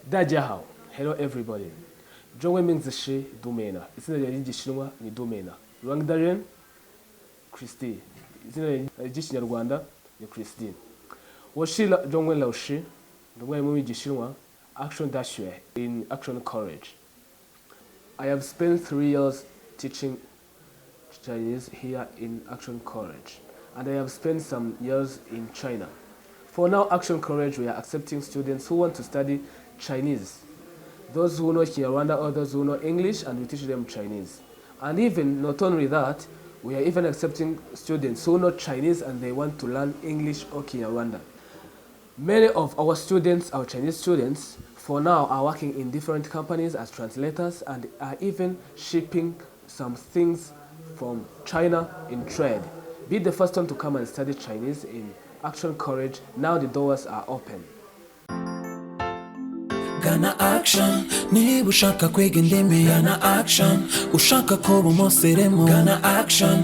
Dajiahao. Hello everybody. Zhongwen means she domena. Izina ry'igishinwa ni domena. Rwandarian Christy. Izina ry'ikinyarwanda ni Christine. Washila Zhongwen Laoshi. Zhongwen mu gishinwa action dashue in action courage. I have spent 3 years teaching Chinese here in Action Courage, and I have spent some years in China. For now, Action Courage, we are accepting students who want to study Chinese. Those who know Kinyarwanda, others who know English, and we teach them Chinese. And even, not only that, we are even accepting students who know Chinese and they want to learn English or Kinyarwanda. Many of our students, our Chinese students, for now are working in different companies as translators and are even shipping some things from China in trade. Be the first one to come and study Chinese in Action Courage. Now the doors are open. Gana action, niba ushaka kwiga indimi, gana action, ushaka kuba umuseremu, gana action.